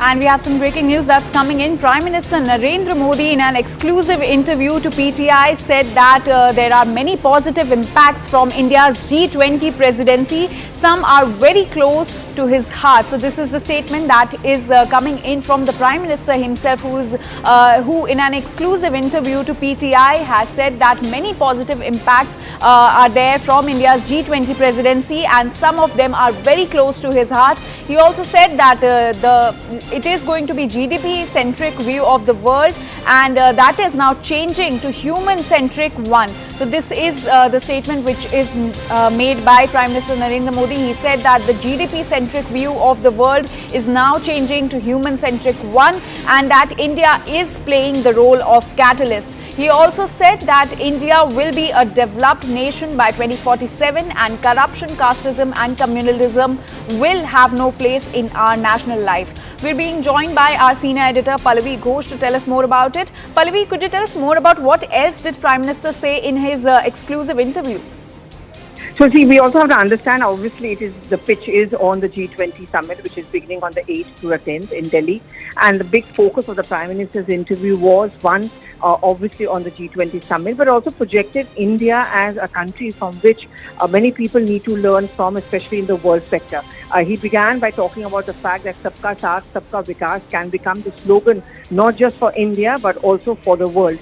And we have some breaking news that's coming in. Prime Minister Narendra Modi, in an exclusive interview to PTI, said that there are many positive impacts from India's G20 presidency. Some are very close to his heart. So this is the statement that is coming in from the Prime Minister himself, who in an exclusive interview to PTI has said that many positive impacts are there from India's G20 presidency, and some of them are very close to his heart. He also said that it is going to be GDP-centric view of the world, and that is now changing to human-centric one. So this is the statement which is made by Prime Minister Narendra Modi. He said that the GDP-centric view of the world is now changing to human-centric one, and that India is playing the role of catalyst. He also said that India will be a developed nation by 2047, and corruption, casteism and communalism will have no place in our national life. We're being joined by our senior editor Pallavi Ghosh to tell us more about it. Pallavi, could you tell us more about what else did Prime Minister say in his exclusive interview? So see, we also have to understand, obviously, the pitch is on the G20 summit, which is beginning on the 8th to the 10th in Delhi. And the big focus of the Prime Minister's interview was, one, obviously on the G20 summit, but also projected India as a country from which many people need to learn from, especially in the world sector. He began by talking about the fact that Sabka Saath, Sabka Vikas can become the slogan not just for India, but also for the world.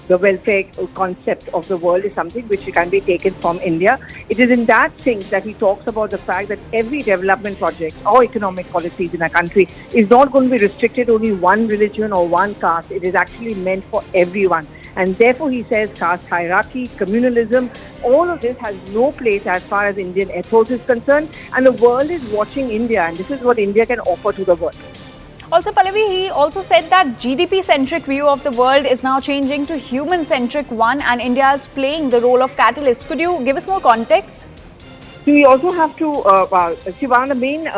The welfare concept of the world is something which can be taken from India. It is in that thing that he talks about the fact that every development project or economic policies in a country is not going to be restricted to only one religion or one caste. It is actually meant for everyone. And therefore, he says caste hierarchy, communalism, all of this has no place as far as Indian ethos is concerned. And the world is watching India, and this is what India can offer to the world. Also, Pallavi, he also said that GDP-centric view of the world is now changing to human-centric one, and India is playing the role of catalyst. Could you give us more context? We also have to see one of the main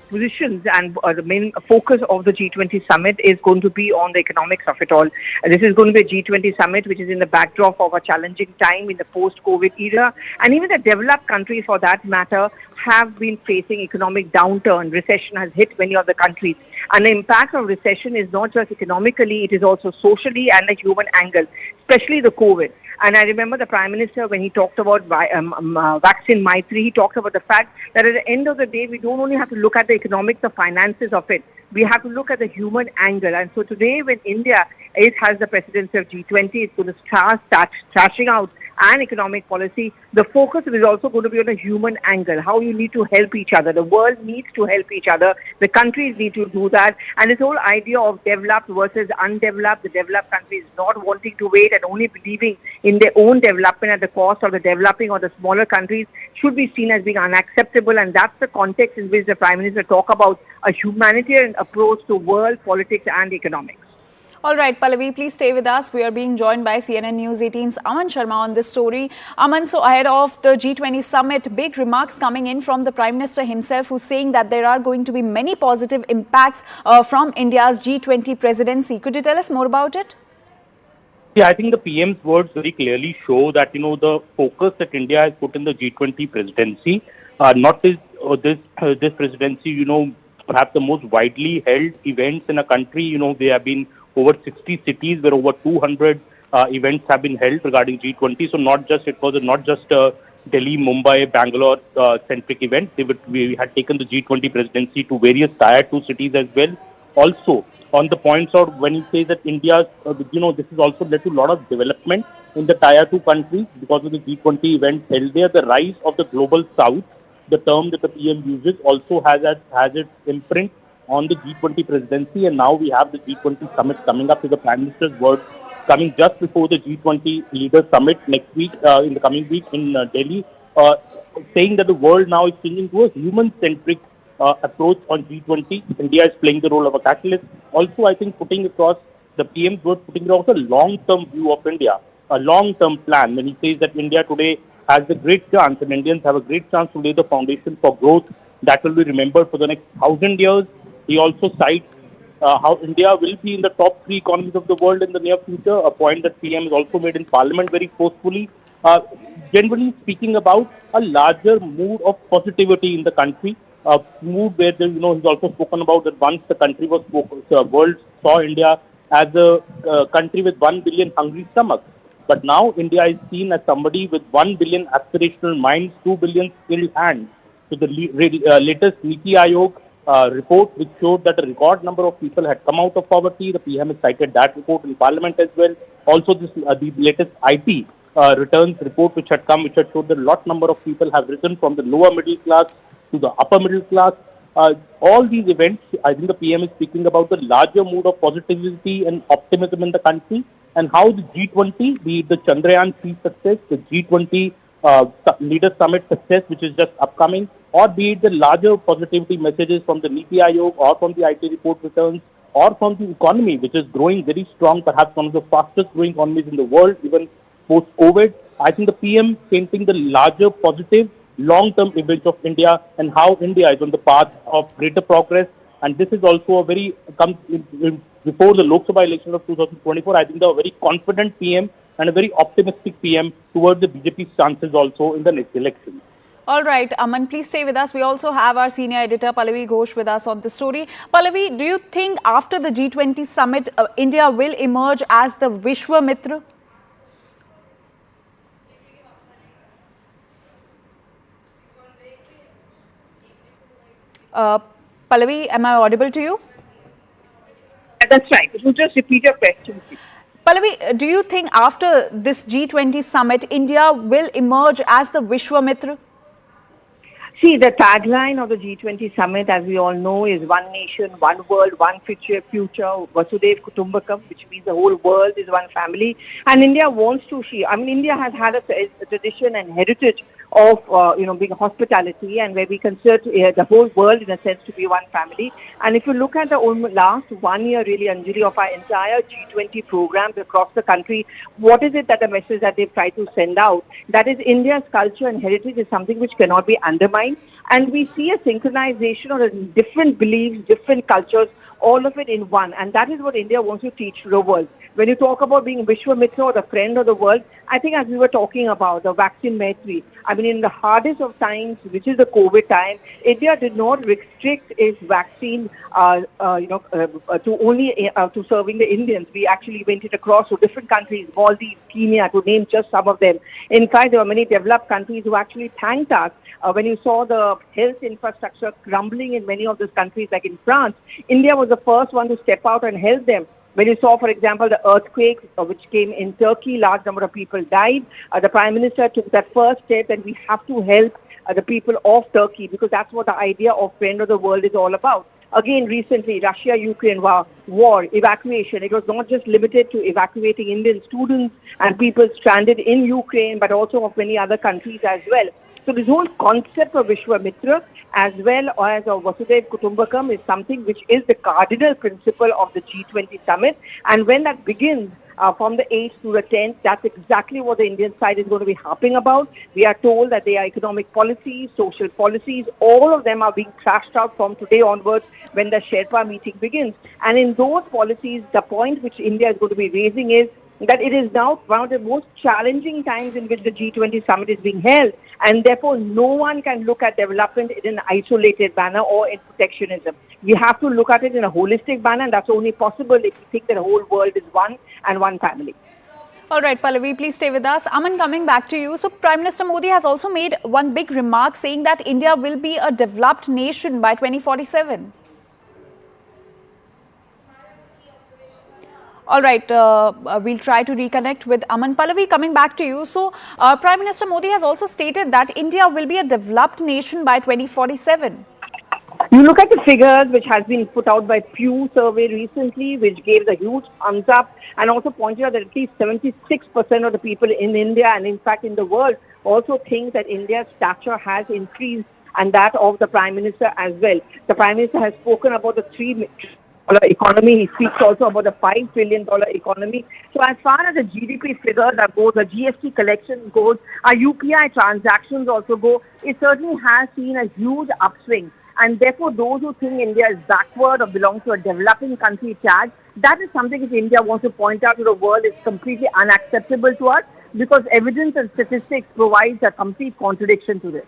positions and the main focus of the G20 summit is going to be on the economics of it all. This is going to be a G20 summit which is in the backdrop of a challenging time in the post-COVID era, and even the developed countries for that matter have been facing economic downturn. Recession has hit many of the countries, and the impact of recession is not just economically, it is also socially and the human angle, especially the COVID. And I remember the Prime Minister, when he talked about vaccine Maitri, he talked about the fact that at the end of the day, we don't only have to look at the economics, the finances of it. We have to look at the human angle. And so today, when India has the presidency of G20, it's going to start trashing out an economic policy. The focus is also going to be on a human angle, how you need to help each other. The world needs to help each other. The countries need to do that. And this whole idea of developed versus undeveloped, the developed countries not wanting to wait and only believing in their own development at the cost of the developing or the smaller countries should be seen as being unacceptable. And that's the context in which the Prime Minister talk about a humanitarian approach to world politics and economics. All right, Pallavi, please stay with us. We are being joined by CNN News 18's Aman Sharma on this story. Aman, so ahead of the G20 summit, big remarks coming in from the Prime Minister himself, who's saying that there are going to be many positive impacts from India's G20 presidency. Could you tell us more about it? Yeah, I think the PM's words very clearly show that, the focus that India has put in the G20 presidency, not this presidency, perhaps the most widely held events in a country. They have been over 60 cities where over 200 events have been held regarding G20. So it was not just a Delhi, Mumbai, Bangalore centric event. We had taken the G20 presidency to various tier 2 cities as well. Also, on the points of when he says that India, this has also led to a lot of development in the tier 2 countries because of the G20 events held there. The rise of the global south, the term that the PM uses, also has its imprint on the G20 presidency, and now we have the G20 summit coming up, to the Prime Minister's words coming just before the G20 leaders summit next week, in the coming week in Delhi, saying that the world now is changing to a human-centric approach on G20. India is playing the role of a catalyst. Also, I think putting across the PM's words, putting across a long-term view of India, a long-term plan, when he says that India today has a great chance and Indians have a great chance to lay the foundation for growth that will be remembered for the next 1,000 years. He also cites how India will be in the top 3 economies of the world in the near future, a point that PM has also made in Parliament very forcefully. Generally speaking about a larger mood of positivity in the country, mood where he's also spoken about that once the country was world saw India as a country with 1 billion hungry stomachs. But now India is seen as somebody with 1 billion aspirational minds, 2 billion skilled hands. So the latest Niti Aayog report, which showed that a record number of people had come out of poverty. The PM has cited that report in Parliament as well. Also, the latest IT returns report, which had showed that a lot number of people have risen from the lower middle class to the upper middle class. All these events, I think the PM is speaking about the larger mood of positivity and optimism in the country, and how the G20, be it the Chandrayaan-3 success, the G20 Leaders Summit success, which is just upcoming, or be it the larger positivity messages from the Niti Aayog or from the IT report returns, or from the economy, which is growing very strong, perhaps one of the fastest growing economies in the world, even post-COVID. I think the PM painting the larger positive long-term image of India and how India is on the path of greater progress. And this is also a very, before the Lok Sabha election of 2024, I think a very confident PM and a very optimistic PM towards the BJP's chances also in the next election. All right, Aman, please stay with us. We also have our senior editor, Pallavi Ghosh, with us on the story. Pallavi, do you think after the G20 summit, India will emerge as the Vishwa Mitra? Pallavi, am I audible to you? That's right. Could you just repeat your question, please? Pallavi, do you think after this G20 summit, India will emerge as the Vishwa Mitra? See, the tagline of the G20 summit, as we all know, is one nation, one world, one future, Vasudev Kutumbakam, which means the whole world is one family. And India wants to see, India has had a tradition and heritage of, being hospitality, and where we consider the whole world, in a sense, to be one family. And if you look at the last 1 year, really, Anjali, of our entire G20 programs across the country, what is it that the message that they've tried to send out? That is, India's culture and heritage is something which cannot be undermined. And we see a synchronization of different beliefs, different cultures, all of it in one. And that is what India wants to teach to the world. When you talk about being Vishwa Mitra, or the friend of the world, I think, as we were talking about, the vaccine Maitri, in the hardest of times, which is the COVID time, India did not restrict its vaccine, to only to serving the Indians. We actually went it across to different countries, Maldives, Kenya, to name just some of them. In fact, there were many developed countries who actually thanked us when you saw the health infrastructure crumbling in many of those countries, like in France. India was the first one to step out and help them. When you saw, for example, the earthquake which came in Turkey, large number of people died. The Prime Minister took that first step, and we have to help the people of Turkey, because that's what the idea of friend of the world is all about. Again, recently, Russia-Ukraine war, evacuation. It was not just limited to evacuating Indian students and people stranded in Ukraine, but also of many other countries as well. So this whole concept of Vishwa Mitra, as well as of Vasudev Kutumbakam, is something which is the cardinal principle of the G20 summit. And when that begins from the 8th to the 10th, that's exactly what the Indian side is going to be harping about. We are told that their economic policies, social policies, all of them are being trashed out from today onwards when the Sherpa meeting begins. And in those policies, the point which India is going to be raising is that it is now one of the most challenging times in which the G20 summit is being held, and therefore no one can look at development in an isolated manner or in protectionism. We have to look at it in a holistic manner, and that's only possible if we think that the whole world is one and one family. All right, Pallavi, please stay with us. Aman, coming back to you. So Prime Minister Modi has also made one big remark, saying that India will be a developed nation by 2047. All right, we'll try to reconnect with Aman. Pallavi, coming back to you. So, Prime Minister Modi has also stated that India will be a developed nation by 2047. You look at the figures which has been put out by Pew survey recently, which gave the huge thumbs up, and also pointed out that at least 76% of the people in India, and in fact in the world, also think that India's stature has increased, and that of the Prime Minister as well. The Prime Minister has spoken about the $3 economy. He speaks also about the $5 trillion economy. So as far as the GDP figures go, the GST collection goes, our UPI transactions also go, it certainly has seen a huge upswing. And therefore, those who think India is backward or belongs to a developing country tag, that is something which India wants to point out to the world is completely unacceptable to us, because evidence and statistics provides a complete contradiction to this.